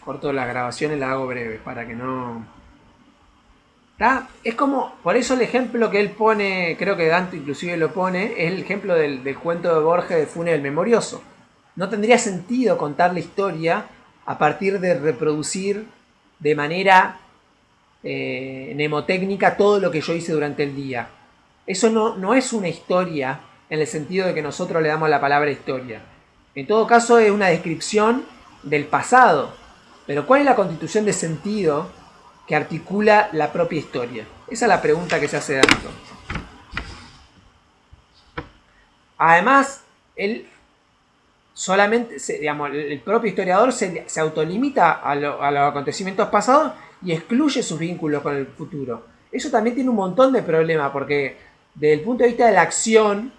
Corto las grabaciones, las hago breves para que no... ¿Está? Es como, por eso el ejemplo que él pone, creo que Dante inclusive lo pone, es el ejemplo del cuento de Borges de Funes el Memorioso. No tendría sentido contar la historia a partir de reproducir de manera mnemotécnica todo lo que yo hice durante el día. Eso no es una historia en el sentido de que nosotros le damos la palabra historia. En todo caso es una descripción del pasado. Pero ¿cuál es la constitución de sentido que articula la propia historia? Esa es la pregunta que se hace Danton. Además, él solamente, digamos, el propio historiador se autolimita a los acontecimientos pasados y excluye sus vínculos con el futuro. Eso también tiene un montón de problemas porque desde el punto de vista de la acción,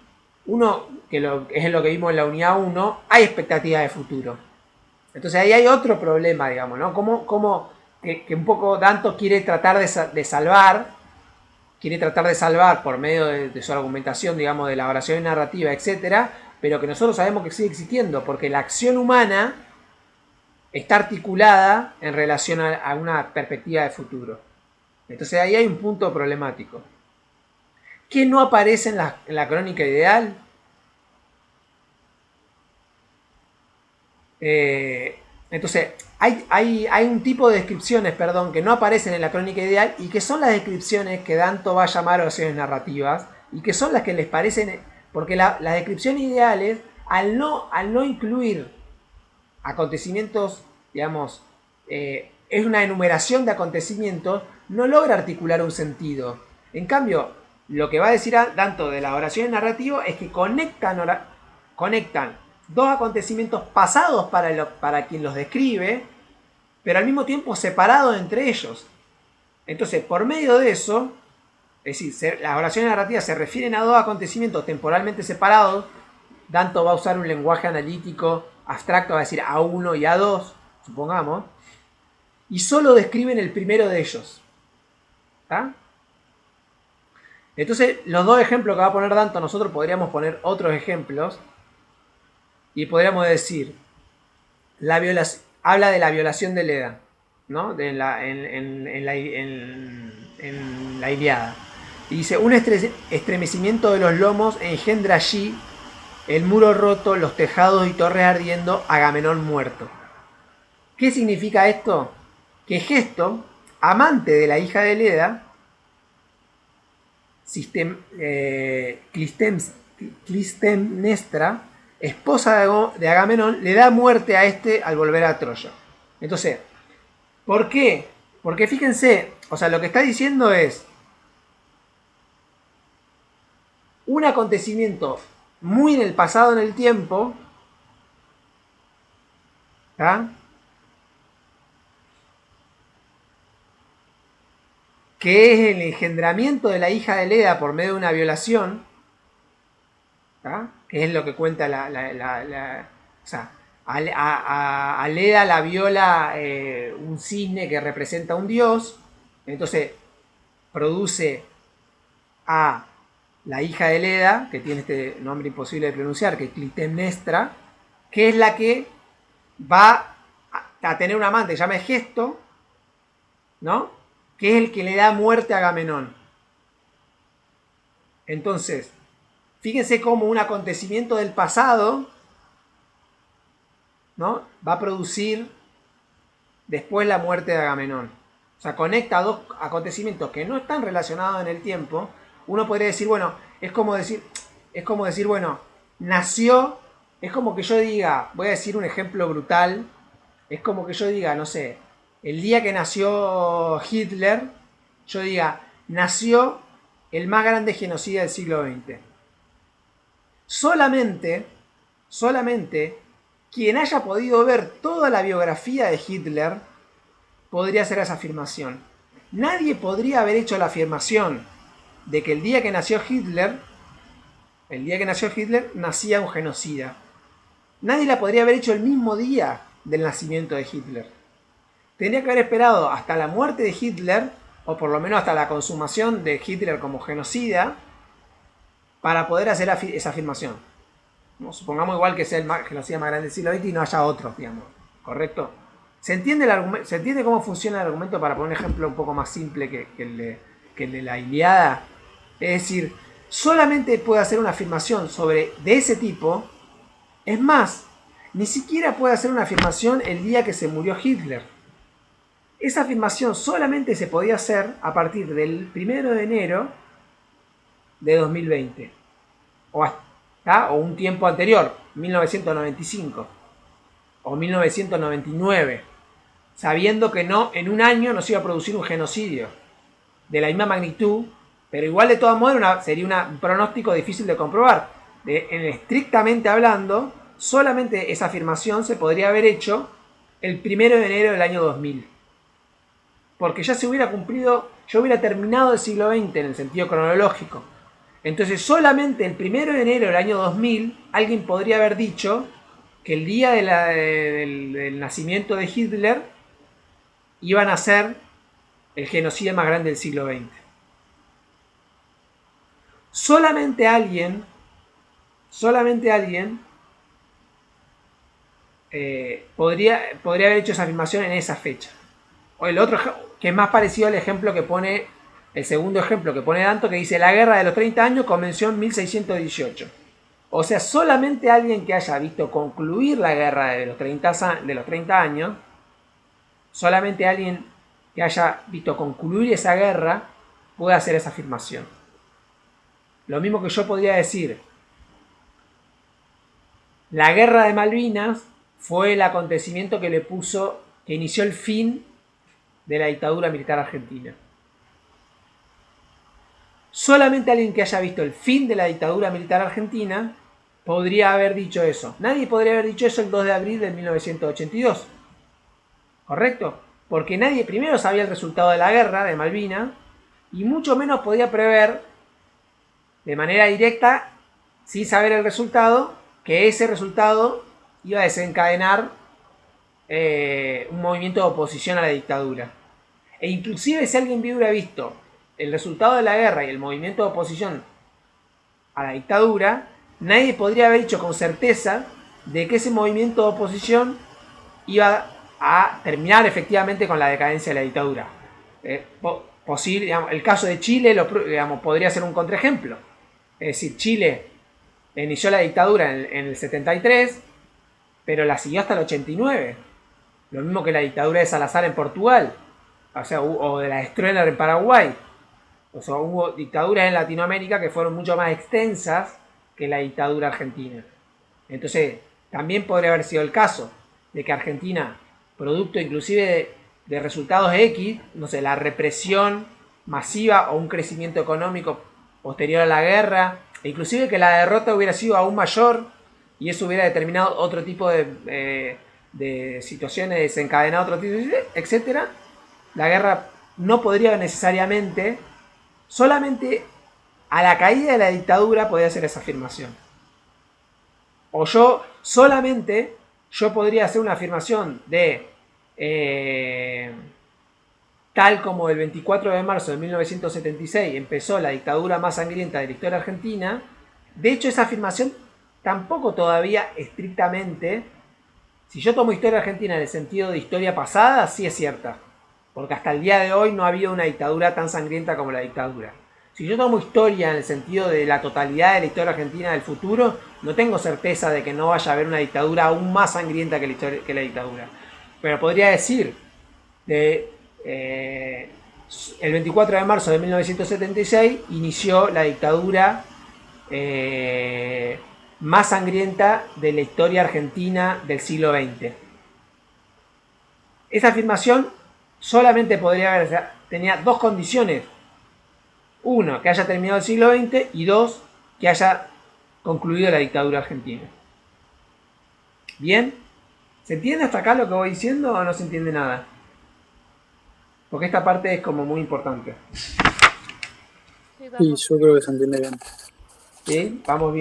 uno, es lo que vimos en la unidad 1, hay expectativas de futuro. Entonces ahí hay otro problema, digamos, ¿no? Como que un poco Danto quiere tratar de salvar, por medio de su argumentación, digamos, de la oración narrativa, etcétera, pero que nosotros sabemos que sigue existiendo, porque la acción humana está articulada en relación a una perspectiva de futuro. Entonces ahí hay un punto problemático. ¿Qué no aparece en la crónica ideal? Entonces, hay un tipo de descripciones, perdón, que no aparecen en la crónica ideal y que son las descripciones que Danto va a llamar oraciones narrativas y que son las que les parecen, porque las descripciones ideales, al no incluir acontecimientos, digamos, es una enumeración de acontecimientos, no logra articular un sentido. En cambio, lo que va a decir Danto de las oraciones narrativas es que conectan dos acontecimientos pasados para quien los describe, pero al mismo tiempo separados entre ellos. Entonces, por medio de eso, es decir, las oraciones narrativas se refieren a dos acontecimientos temporalmente separados. Danto va a usar un lenguaje analítico abstracto, va a decir A1 y A2, supongamos, y solo describen el primero de ellos. ¿Está? Entonces, los dos ejemplos que va a poner Danto, nosotros podríamos poner otros ejemplos y podríamos decir, habla de la violación de Leda, ¿no? En la Iliada. Y dice, un estremecimiento de los lomos engendra allí el muro roto, los tejados y torres ardiendo, Agamenón muerto. ¿Qué significa esto? Que Hegesto, amante de la hija de Leda, Clitemnestra, esposa de Agamenón, le da muerte a este al volver a Troya. Entonces, ¿por qué? Porque fíjense, o sea, lo que está diciendo es un acontecimiento muy en el pasado en el tiempo, ¿ah? Que es el engendramiento de la hija de Leda por medio de una violación, ¿ah? Que es lo que cuenta o sea, a Leda la viola un cisne que representa a un dios, entonces produce a la hija de Leda, que tiene este nombre imposible de pronunciar, que es Clitemnestra, que es la que va a tener un amante, se llama Hegesto, ¿no? Que es el que le da muerte a Agamenón. Entonces, fíjense cómo un acontecimiento del pasado, ¿no? Va a producir después la muerte de Agamenón. O sea, conecta dos acontecimientos que no están relacionados en el tiempo. Uno podría decir, bueno, es como decir, bueno, nació, es como que yo diga, voy a decir un ejemplo brutal, es como que yo diga, no sé, el día que nació Hitler, yo diga, nació el más grande genocida del siglo XX. Solamente quien haya podido ver toda la biografía de Hitler podría hacer esa afirmación. Nadie podría haber hecho la afirmación de que el día que nació Hitler, nacía un genocida. Nadie la podría haber hecho el mismo día del nacimiento de Hitler. Tendría que haber esperado hasta la muerte de Hitler, o por lo menos hasta la consumación de Hitler como genocida, para poder hacer esa afirmación. ¿No? Supongamos igual que sea el genocida más grande del siglo XX y no haya otros, digamos. ¿Correcto? ¿Se entiende, ¿Se entiende cómo funciona el argumento? Para poner un ejemplo un poco más simple que el de la Ilíada. Es decir, solamente puede hacer una afirmación de ese tipo. Es más, ni siquiera puede hacer una afirmación el día que se murió Hitler. Esa afirmación solamente se podía hacer a partir del 1 de enero de 2020. O un tiempo anterior, 1995 o 1999, sabiendo que en un año no se iba a producir un genocidio de la misma magnitud, pero igual de todos modos sería un pronóstico difícil de comprobar. Estrictamente hablando, solamente esa afirmación se podría haber hecho el 1 de enero del año 2000. Porque ya se hubiera cumplido, ya hubiera terminado el siglo XX en el sentido cronológico. Entonces solamente el 1 de enero del año 2000 alguien podría haber dicho que el día del nacimiento de Hitler iban a ser el genocidio más grande del siglo XX. Solamente alguien podría haber hecho esa afirmación en esa fecha. O el otro, que es más parecido al ejemplo que pone, el segundo ejemplo que pone Danto, que dice: la guerra de los 30 años comenzó en 1618. O sea, solamente alguien que haya visto concluir la guerra de los 30 años, solamente alguien que haya visto concluir esa guerra puede hacer esa afirmación. Lo mismo que yo podría decir: la guerra de Malvinas fue el acontecimiento que inició el fin de la dictadura militar argentina. Solamente alguien que haya visto el fin de la dictadura militar argentina podría haber dicho eso. Nadie podría haber dicho eso el 2 de abril de 1982. ¿Correcto? Porque nadie primero sabía el resultado de la guerra de Malvinas y mucho menos podía prever de manera directa, sin saber el resultado, que ese resultado iba a desencadenar un movimiento de oposición a la dictadura. E inclusive si alguien hubiera visto el resultado de la guerra y el movimiento de oposición a la dictadura, nadie podría haber dicho con certeza de que ese movimiento de oposición iba a terminar efectivamente con la decadencia de la dictadura. El caso de Chile podría ser un contraejemplo. Es decir, Chile inició la dictadura en el 73, pero la siguió hasta el 89. Lo mismo que la dictadura de Salazar en Portugal, o de la Stroessner en Paraguay. O sea, hubo dictaduras en Latinoamérica que fueron mucho más extensas que la dictadura argentina. Entonces, también podría haber sido el caso de que Argentina, producto inclusive de resultados X, no sé, la represión masiva o un crecimiento económico posterior a la guerra, e inclusive que la derrota hubiera sido aún mayor y eso hubiera determinado otro tipo de situaciones, desencadenado otro tipo de, etcétera. La guerra no podría necesariamente, solamente a la caída de la dictadura podría hacer esa afirmación. O yo podría hacer una afirmación de tal como el 24 de marzo de 1976 empezó la dictadura más sangrienta de la historia argentina. De hecho, esa afirmación tampoco todavía estrictamente, si yo tomo historia argentina en el sentido de historia pasada, sí es cierta. Porque hasta el día de hoy no ha habido una dictadura tan sangrienta como la dictadura. Si yo tomo historia en el sentido de la totalidad de la historia argentina del futuro, no tengo certeza de que no vaya a haber una dictadura aún más sangrienta que la dictadura. Pero podría decir, el 24 de marzo de 1976 inició la dictadura más sangrienta de la historia argentina del siglo XX. Esa afirmación solamente tenía dos condiciones. Uno, que haya terminado el siglo XX, y dos, que haya concluido la dictadura argentina. ¿Bien? ¿Se entiende hasta acá lo que voy diciendo o no se entiende nada? Porque esta parte es como muy importante. Sí, yo creo que se entiende bien. ¿Sí? Vamos bien.